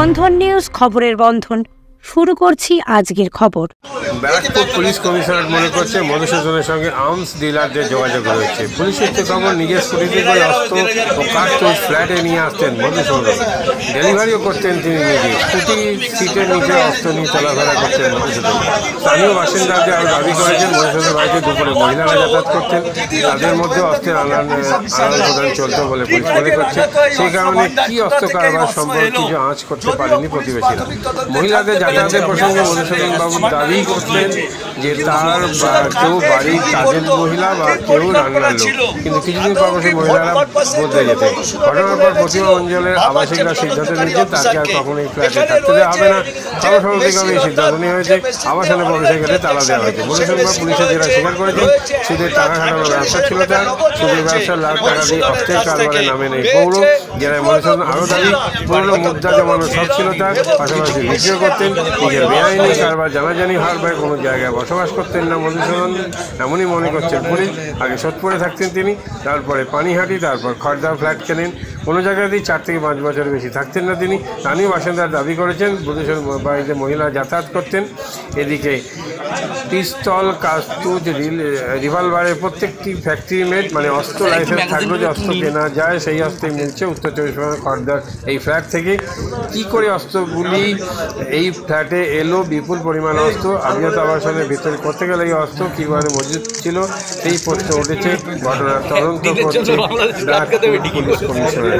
বন্ধন news, খবরের বন্ধন। শুরু করছি আজকের খবর। ব্যারাকপুর পুলিশ কমিশনার মনে করছে মধুসূদনের সঙ্গে আর্মস ডিলারদের যোগাযোগ রয়েছে। পুলিশের খবর, নিজের স্কুটিতে করে অস্ত্র ও কার্তুজ ফ্ল্যাটে নিয়ে আসতেন মধুসূদন। ডেলিভারিও করতেন তিনি নিজে। স্কুটি সিটের নিচে অস্ত্র নিয়ে চলাফেরা করতেন মধুসূদন। স্থানীয় বাসিন্দাদের আরও দাবি করেছেন মধুসূদনের বাড়িতে দুপুরে মহিলারা যাতায়াত করতেন, তাদের মধ্যে অস্ত্রের আদান প্রদান চলত বলে পুলিশ মনে করছে। সেই কারণে কি অস্ত্র কারবার সম্পর্কে কিছু আঁচ করতে পারেনি প্রতিবেশীরা। মহিলাদের যাতায়াতের প্রসঙ্গে মধুসূদন বাবু দাবি করতেন যে তার কেউ বাড়ির কাজের মহিলা বা কেউ রান্নার লোক, কিন্তু কিছুদিন পর সেই মহিলারা বদলে যেতেন। ঘটনার পর প্রতিমা অঞ্চলের আবাসিকরা সিদ্ধান্ত নিয়েছেন তাকে আর কখনোই ফ্ল্যাটে থাকতে দেওয়া হবে না। সর্বসম্মতিক্রমে এই সিদ্ধান্ত নেওয়া হয়েছে। আবাসনে প্রবেশের ক্ষেত্রে তালা দেওয়া হয়েছে। মধুসূদন বাবু পুলিশের জেরা স্বীকার করেছেন সুদের টাকা খাটানোর ব্যবসা ছিল তার। সুদের ব্যবসার লাখ টাকা দিয়ে অস্ত্রের কারবারে নামে নেই পৌর। জেলায় মধুসূদন আরও দাবি, পুরনো মুদ্রা জমানোর সব ছিল তার, পাশাপাশি বিক্রিও করতেন। নিজের বেআইনি কারবার জানাজানি হওয়ার পরে কোনো জায়গায় বসবাস করতেন না মধুসূদন, এমনই মনে করছেন পুলিশ। আগে সোদপুরে থাকতেন তিনি, তারপরে পানিহাটি, তারপর খড়দা ফ্ল্যাট কেনেন। কোনো জায়গাতেই 4 থেকে 5 বছরের বেশি থাকতেন না তিনি। স্থানীয় বাসিন্দারা দাবি করেছেন মধুসূদন বাড়িতে মহিলা যাতায়াত করতেন। এদিকে পিস্তল, কাস্তুজ, রিভলভারের প্রত্যেকটি ফ্যাক্টরি মেড, মানে অস্ত্র লাইসেন্স থাকলেও যে অস্ত্র কেনা যায় সেই অস্ত্রই মিলছে উত্তর 24 পরগনা খড়দার এই ফ্ল্যাট থেকে। কী করে অস্ত্রগুলি এই ফ্ল্যাটে এলো? বিপুল পরিমাণ অস্ত্র আবিয়ত আবাসনের ভিতরে করতে গেলে এই অস্ত্র কীভাবে মজুদ ছিল সেই প্রশ্ন উঠেছে। ঘটনার তদন্ত করছে পুলিশ কমিশনার।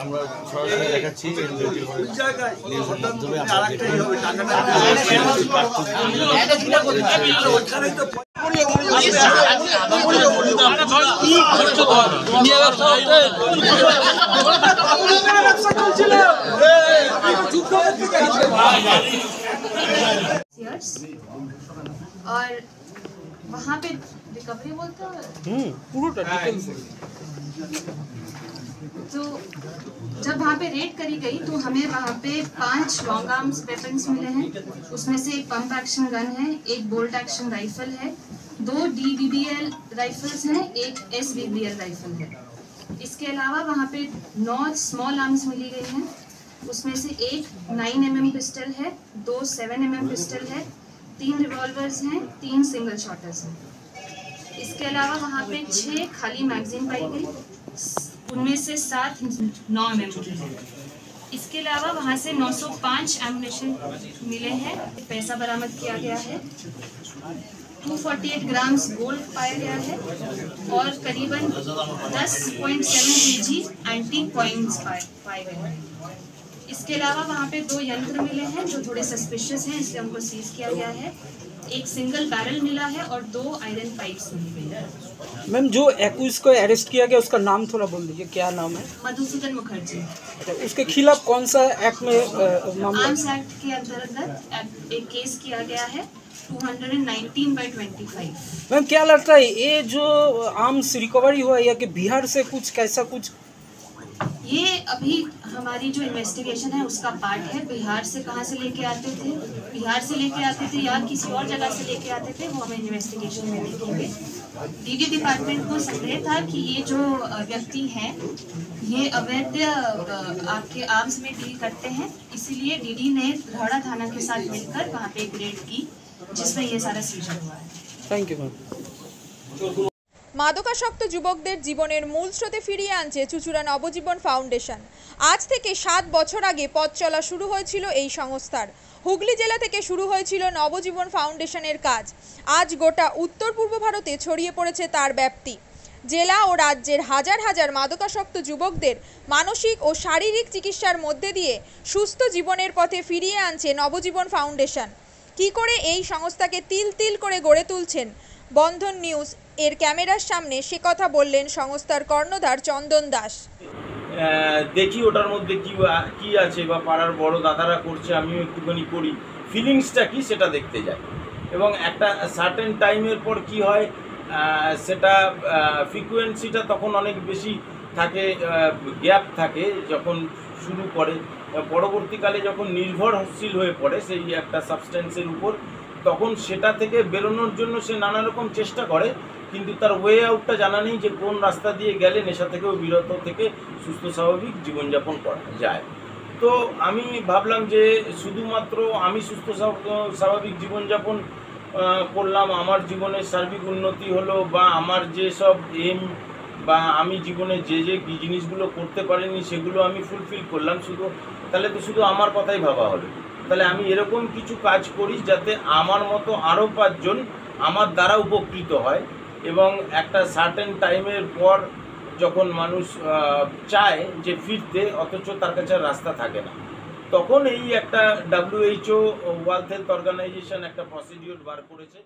আমরা সরাসরি দেখাচ্ছি और वहाँ पे रिकवरी बोलते हैं तो जब वहाँ पे रेड करी गई तो हमें वहाँ पे 5 लॉन्ग आर्म्स वेपन्स मिले हैं। उसमें से एक पंप एक्शन गन है, एक बोल्ट एक्शन राइफल है, 2 DBBL राइफल्स हैं, एक SBBL राइफल है। इसके अलावा वहाँ पे 9 स्मॉल आर्म्स मिली गई हैं। उसमें से एक 9mm पिस्टल है, 2 7mm पिस्टल है, 3 रिवॉल्वर्स हैं, 3 सिंगल शॉटर्स हैं। इसके अलावा वहाँ पे 6 खाली मैगजीन पाई गई, उनमें से 7 9mm की है। इसके अलावा वहाँ से 905 एमुनेशन मिले हैं। पैसा बरामद किया गया है, 248 ग्राम्स गोल्ड पाया गया है और करीबन 10.7 kg एंटीक कॉइन्स पाए गए हैं। इसके अलावा वहाँ पे 2 यंत्र मिले हैं जो थोड़े सस्पिशियस हैं, इसलिए उनको सीज किया गया है। एक सिंगल बैरल मिला है और 2 आयरन पाइप्स मिली गई है। मैम, जो 21 को अरेस्ट किया गया उसका नाम थोड़ा बोल दीजिए, क्या नाम है? मधुसूदन मुखर्जी। उसके खिलाफ कौन सा एक्ट में मामला? आर्म्स एक्ट के अंतर्गत एक केस किया गया है 219/25। मैम, क्या लगता है ये जो आर्म्स रिकवरी हुआ है कि बिहार से कुछ कैसा कुछ? ये अभी हमारी जो इन्वेस्टिगेशन है उसका पार्ट है। बिहार से कहाँ से लेके आते थे, बिहार से लेके आते थे या किसी और जगह से लेके आते थे, वो हमें इन्वेस्टिगेशन में देखेंगे। DD डिपार्टमेंट को संदेह था कि ये जो व्यक्ति हैं ये अवैध आपके आर्म्स में डील करते हैं, इसीलिए DD ने धौड़ा थाना के साथ मिलकर वहाँ पे एक रेड की जिसमें ये सारा सीजन हुआ है। Thank you ma'am. মাদকাসক্ত যুবকদের জীবনের মূল স্রোতে ফিরিয়ে আনছে চুঁচুড়া নবজীবন ফাউন্ডেশন। আজ থেকে 7 বছর আগে পথ চলা শুরু হয়েছিল এই সংস্থার। হুগলি জেলা থেকে শুরু হয়েছিল নবজীবন ফাউন্ডেশনের কাজ। আজ গোটা উত্তর পূর্ব ভারতে ছড়িয়ে পড়েছে তার ব্যাপ্তি। জেলা ও রাজ্যের হাজার হাজার মাদকাসক্ত যুবকদের মানসিক ও শারীরিক চিকিৎসার মধ্যে দিয়ে সুস্থ জীবনের পথে ফিরিয়ে আনছে নবজীবন ফাউন্ডেশন। কী করে এই সংস্থাকে তিল তিল করে গড়ে তুলছেন বন্ধন নিউজ এর ক্যামেরার সামনে সে কথা বললেন সংস্থার কর্ণধার চন্দন দাস। দেখি ওটার মধ্যে কি আছে বা পাড়ার বড় দাদারা করছে, আমিও একটুখানি করি, ফিলিংসটা কি সেটা দেখতে যাই। এবং একটা সার্টেন টাইমের পর কি হয় সেটা ফ্রিকোয়েন্সিটা তখন অনেক বেশি থাকে, গ্যাপ থাকে, যখন শুরু করে, পরবর্তীকালে যখন নির্ভরশীল হয়ে পড়ে সেই একটা সাবস্টেন্সের উপর, তখন সেটা থেকে বেরোনোর জন্য সে নানা রকম চেষ্টা করে, কিন্তু তার ওয়ে আউটটা জানা নেই যে কোন রাস্তা দিয়ে গেলে নেশা থেকেও বিরত থেকে সুস্থ স্বাভাবিক জীবনযাপন করা যায়। তো আমি ভাবলাম যে শুধুমাত্র আমি সুস্থ স্বাভাবিক জীবনযাপন করলাম, আমার জীবনের সার্বিক উন্নতি হলো, বা আমার যেসব এম বা আমি জীবনে যে জিনিসগুলো করতে পারিনি সেগুলো আমি ফুলফিল করলাম, তাহলে তো শুধু আমার কথাই ভাবা হলো। তাহলে আমি এরকম কিছু কাজ করি যাতে আমার মতো আরও 5 জন আমার দ্বারা উপকৃত হয়, এবং একটা সার্টেন টাইমের পর যখন মানুষ চায় যে ফিরতে, অথচ তার কাছে রাস্তা থাকে না, তখন এই একটা WHO ওয়ার্ল্ড হেলথ অর্গানাইজেশন একটা প্রসিডিওর বার করেছে।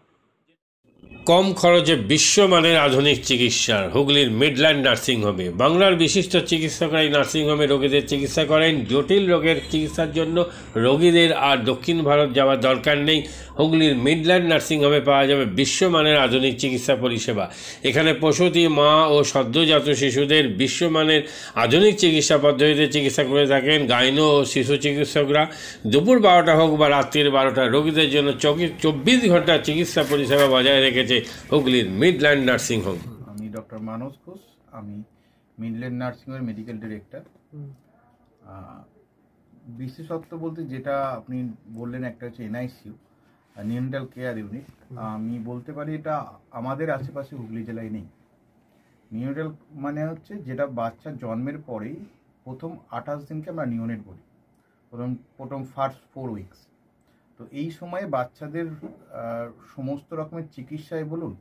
কম খরচে বিশ্বমানের আধুনিক চিকিৎসার হুগলির মিডল্যান্ড নার্সিংহোমে বাংলার বিশিষ্ট চিকিৎসকরা এই নার্সিংহোমে রোগীদের চিকিৎসা করেন। জটিল রোগের চিকিৎসার জন্য রোগীদের আর দক্ষিণ ভারত যাওয়ার দরকার নেই। হুগলির মিডল্যান্ড নার্সিংহোমে পাওয়া যাবে বিশ্বমানের আধুনিক চিকিৎসা পরিষেবা। এখানে প্রসূতি, মা ও সদ্যজাত শিশুদের বিশ্বমানের আধুনিক চিকিৎসা পদ্ধতিতে চিকিৎসা করে থাকেন গাইনো ও শিশু চিকিৎসকরা। দুপুর 12টা হোক বা রাত্রির 12টা, রোগীদের জন্য 24 ঘন্টা চিকিৎসা পরিষেবা বজায় রেখেছে হুগলির মিডল্যান্ড নার্সিংহোম। আমি ডক্টর মানস ঘোষ, আমি মিডল্যান্ড নার্সিংহোমের মেডিকেল ডিরেক্টর। বিশেষত্ব বলতে যেটা আপনি বললেন, একটা হচ্ছে NICU, নিউনেটাল কেয়ার ইউনিট। আমি বলতে পারি এটা আমাদের আশেপাশে হুগলি জেলায় নেই। নিউনেটাল মানে হচ্ছে যেটা বাচ্চা জন্মের পরেই প্রথম 28 দিনকে আমরা নিউনেট বলি, প্রথম ফার্স্ট 4 উইকস। তো এই সময়ে বাচ্চাদের সমস্ত রকমের চিকিৎসায় বলুন,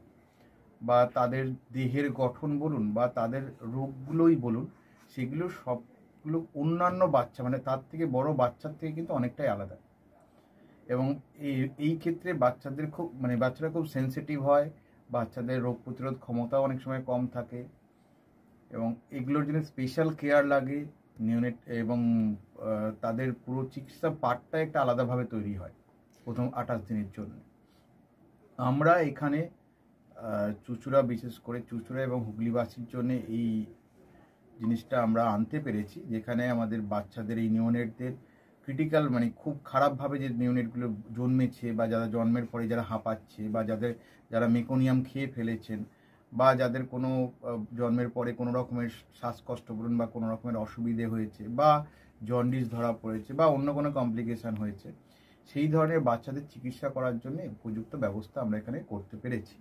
বা তাদের দেহের গঠন বলুন, বা তাদের রোগগুলোই বলুন, সেগুলো সবগুলো অন্যান্য বাচ্চা মানে তার থেকে বড় বাচ্চার থেকে কিন্তু অনেকটাই আলাদা। এবং এই ক্ষেত্রে বাচ্চাদের বাচ্চারা খুব সেন্সিটিভ হয়, বাচ্চাদের রোগ প্রতিরোধ ক্ষমতাও অনেক সময় কম থাকে, এবং এগুলোর জন্য স্পেশাল কেয়ার লাগে নিউনেট, এবং তাদের পুরো চিকিৎসা পার্টটা একটা আলাদাভাবে তৈরি হয় প্রথম 28 দিনের জন্য। আমরা এখানে চুঁচুড়া, বিশেষ করে চুঁচুড়া এবং হুগলিবাসীর জন্য এই জিনিসটা আমরা আনতে পেরেছি, যেখানে আমাদের বাচ্চাদের এই নিউনেটদের ক্রিটিক্যাল খুব খারাপভাবে যে নিউনেটগুলো জন্মেছে, বা যারা জন্মের পরে যারা হাঁপাচ্ছে, বা যারা মেকোনিয়াম খেয়ে ফেলেছেন, বা যাদের কোনো জন্মের পরে কোনো রকমের শ্বাসকষ্ট বলুন, বা কোনো রকমের অসুবিধে হয়েছে, বা জন্ডিস ধরা পড়েছে, বা অন্য কোনো কমপ্লিকেশান হয়েছে, সেই ধরনের বাচ্চাদের চিকিৎসা করার জন্য উপযুক্ত ব্যবস্থা আমরা এখানে করতে পেরেছি।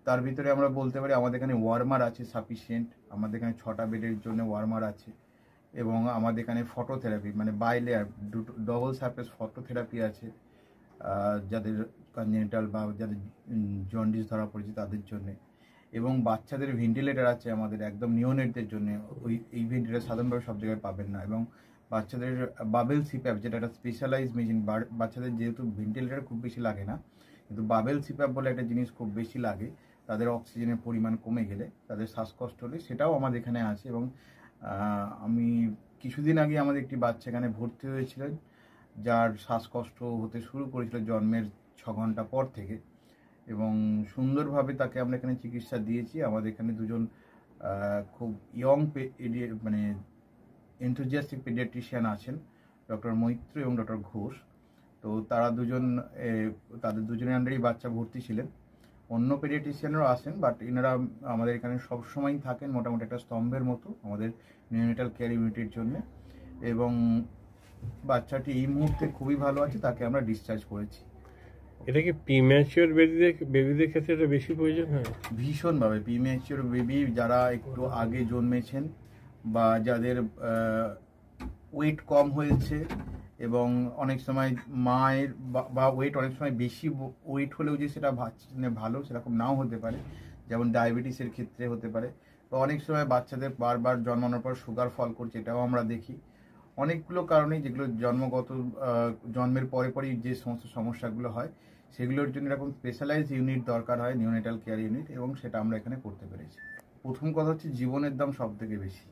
তার ভিতরে আমরা বলতে পারি আমাদের এখানে ওয়ার্মার আছে সাফিসিয়েন্ট, আমাদের এখানে 6টা বেডের জন্য ওয়ার্মার আছে, এবং আমাদের এখানে phototherapy bilayer double surface phototherapy আছে যাদের কনজেনিটাল বা যাদের জন্ডিস ধরা পড়েছে তাদের জন্যে, এবং বাচ্চাদের ভেন্টিলেটার আছে আমাদের একদম নিওনেটদের জন্য। এই ভেন্টিলেটার সাধারণভাবে সব জায়গায় পাবেন না, এবং বাচ্চাদের বাবেল সিপ্যাপ, যেটা একটা স্পেশালাইজ মেশিন, বাচ্চাদের যেহেতু ভেন্টিলেটার খুব বেশি লাগে না, কিন্তু বাবেল সিপ্যাপ বলে একটা জিনিস খুব বেশি লাগে, তাদের অক্সিজেনের পরিমাণ কমে গেলে, তাদের শ্বাসকষ্ট হলে, সেটাও আমাদের এখানে আছে। এবং আমি কিছুদিন আগে আমাদের একটি বাচ্চা এখানে ভর্তি হয়েছিলেন, যার শ্বাসকষ্ট হতে শুরু করেছিল জন্মের 6 ঘন্টা পর থেকে, এবং সুন্দরভাবে তাকে আমরা এখানে চিকিৎসা দিয়েছি। আমাদের এখানে দুজন খুব ইয়ং এনথুজিয়াস্টিক পেডিয়াট্রিশিয়ান আছেন, ডক্টর মৈত্র এবং ডক্টর ঘোষ। তো তারা তাদের দুজনের আন্ডারেই বাচ্চা ভর্তি ছিলেন। অন্য পেডিয়াট্রিশিয়ানরাও আসেন, বাট এনারা আমাদের এখানে সবসময়ই থাকেন মোটামুটি একটা স্তম্ভের মতো আমাদের নিউনেটাল কেয়ার ইউনিটের জন্য। এবং বাচ্চাটি এই মুহূর্তে খুবই ভালো আছে, তাকে আমরা ডিসচার্জ করেছি। এটা কি প্রিম্যাচিওর বেবিদের ক্ষেত্রে এটা বেশি প্রয়োজন হয়? ভীষণভাবে প্রিম্যাচিওর বেবি, যারা একটু আগে জন্মেছেন, বা যাদের ওয়েট কম হয়েছে, এবং অনেক সময় মায়ের বা ওয়েট অনেক সময় বেশি ওয়েট হলেও যে সেটা ভালো সেরকম নাও হতে পারে, যেমন ডায়াবেটিসের ক্ষেত্রে হতে পারে, বা অনেক সময় বাচ্চাদের বারবার জন্মানোর পর সুগার ফল করছে, এটাও আমরা দেখি। অনেকগুলো কারণেই যেগুলো জন্মের পরেই যে সমস্ত সমস্যাগুলো হয়, সেগুলোর জন্য এরকম স্পেশালাইজ ইউনিট দরকার হয়, নিউনেটাল কেয়ার ইউনিট, এবং সেটা আমরা এখানে করতে পেরেছি। প্রথম কথা হচ্ছে জীবনের দাম সব থেকে বেশি,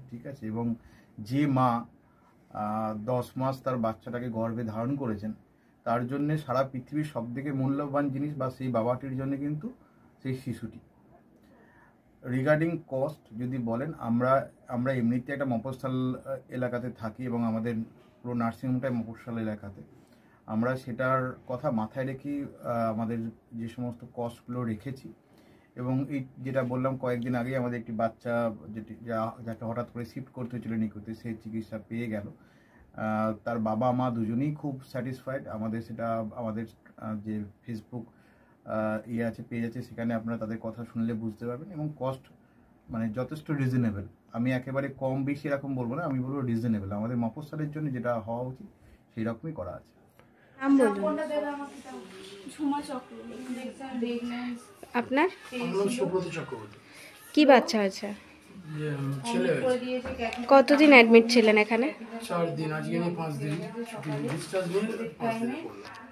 ঠিক আছে, এবং যে মা 10 মাস তার বাচ্চাটাকে গর্ভে ধারণ করেছেন, তার জন্য সারা পৃথিবীর সব থেকে মূল্যবান জিনিস বা সেই বাবাটির জন্য কিন্তু সেই শিশুটি। রিগার্ডিং কস্ট যদি বলেন, আমরা এমনিতে একটা মফস্বল এলাকাতে থাকি এবং আমাদের পুরো নার্সিংহোমটাই মফস্বল এলাকাতে। আমরা সেটার কথা মাথায় রেখেই আমাদের যে সমস্ত কস্টগুলো রেখেছি। এবং এই যেটা বললাম, কয়েকদিন আগেই আমাদের একটি বাচ্চা যাকে হঠাৎ করে শিফট করতে হয়েছিল নিকটে, সে চিকিৎসা পেয়ে গেল। তার বাবা মা দুজনেই খুব স্যাটিসফাইড। আমাদের যে ফেসবুক আছে, পেজ আছে, সেখানে আপনারা তাদের কথা শুনলে বুঝতে পারবেন। এবং কস্ট মানে যথেষ্ট রিজনেবল। আমি একেবারে কম বেশি এরকম বলবো না, আমি বলবো রিজনেবল। আমাদের মফস্বলের জন্য যেটা হওয়া উচিত সেই রকমই করা আছে। আপনার কি বাচ্চা আছে? কতদিন অ্যাডমিট ছিলেন এখানে? 4 দিন। আজকে নিয়ে 5 দিন ডিসচার্জ নিয়ে 5 দিন।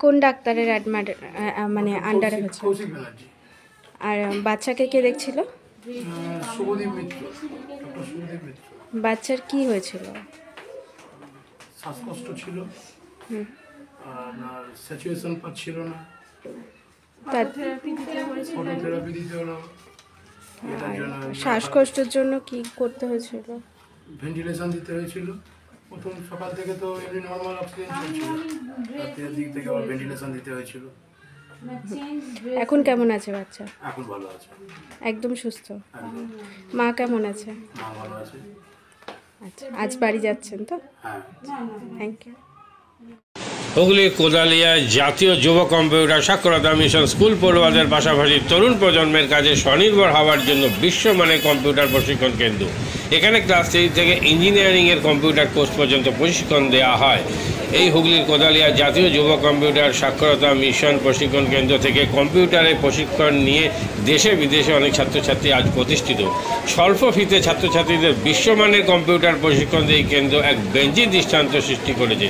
কোন ডাক্তারের অ্যাডমিট মানে আন্ডারে হচ্ছে? কৌশিক ব্যানার্জি। আর বাচ্চাকে কে দেখছিল? শুভদীপ মিত্র, ডক্টর শুভদীপ মিত্র। বাচ্চার কি হয়েছিল? শ্বাসকষ্ট ছিল, আর স্যাচুরেশন পাচ্ছিল না, ফটোথেরাপি দিতে হলো। শ্বাসকষ্টের জন্য কি করতে হয়েছিল? ভেন্টিলেশন দিতে হয়েছিল। প্রথম সকাল থেকে তো এমনি নর্মাল অক্সিজেন চলছিল, রাতের দিক থেকে আবার ভেন্টিলেশন দিতে হয়েছিল। এখন কেমন আছে বাচ্চা? এখন ভালো আছে, একদম সুস্থ। মা কেমন আছে? মা ভালো আছে। আচ্ছা, আজ বাড়ি যাচ্ছেন তো? হ্যাঁ, থ্যাংক ইউ। হুগলি কোদালিয়া জাতীয় যুব কম্পিউটার সাক্ষরতা মিশন স্কুল পড়ুয়াদের পাশাপাশি তরুণ প্রজন্মের কাজে স্বনির্ভর হওয়ার জন্য বিশ্বমানের কম্পিউটার প্রশিক্ষণ কেন্দ্র। এখানে ক্লাস 3 থেকে ইঞ্জিনিয়ারিংয়ের কম্পিউটার কোর্স পর্যন্ত প্রশিক্ষণ দেওয়া হয়। এই হুগলির কোদালিয়া জাতীয় যুব কম্পিউটার সাক্ষরতা মিশন প্রশিক্ষণ কেন্দ্র থেকে কম্পিউটারের প্রশিক্ষণ নিয়ে দেশে বিদেশে অনেক ছাত্রছাত্রী আজ প্রতিষ্ঠিত। স্বল্প ফিতে ছাত্রছাত্রীদের বিশ্বমানের কম্পিউটার প্রশিক্ষণ দিয়ে এই কেন্দ্র এক বেঞ্চি দৃষ্টান্ত সৃষ্টি করেছে।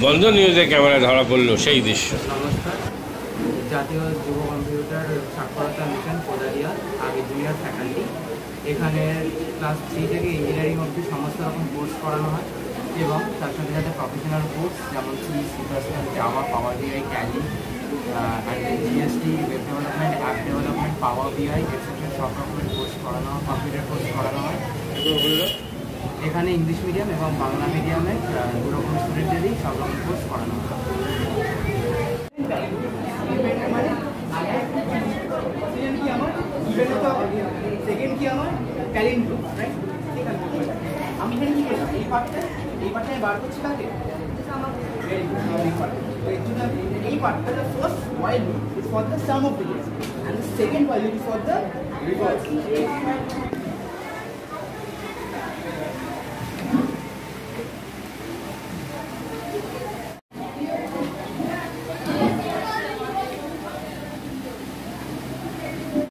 বন্ধন নিউজের ক্যামেরায় ধরা পড়ল সেই দৃশ্য। নমস্কার, জাতীয় যুব কম্পিউটার সাক্ষরতা মিশন কোদালিয়া, আগে জুনিয়র ফ্যাকাল্টি। এখানে ক্লাস 3 থেকে ইঞ্জিনিয়ারিং অবধি সমস্ত রকম কোর্স করানো হয় এবং তার সাথে সাথে প্রফেশনাল কোর্স যেমন সি++, Java, power BI, Tally, GST, web development, app development, power BI extra সব রকমের কোর্স করানো হয়, কম্পিউটার কোর্স করানো হয়। এখানে ইংলিশ মিডিয়াম এবং বাংলা মিডিয়ামে দু রকম স্টুডেন্টদেরই সব রকম কোর্স করানো হয়। সেকেন্ড কি আমার ট্যালেন্ট গ্রুপ, রাইট? আমি এখানে কি করলাম, এই পার্টটা আমি বার করছি কাকে, এই পার্টটা the first while loop is for the sum of the digits and the second while loop is for the reverse.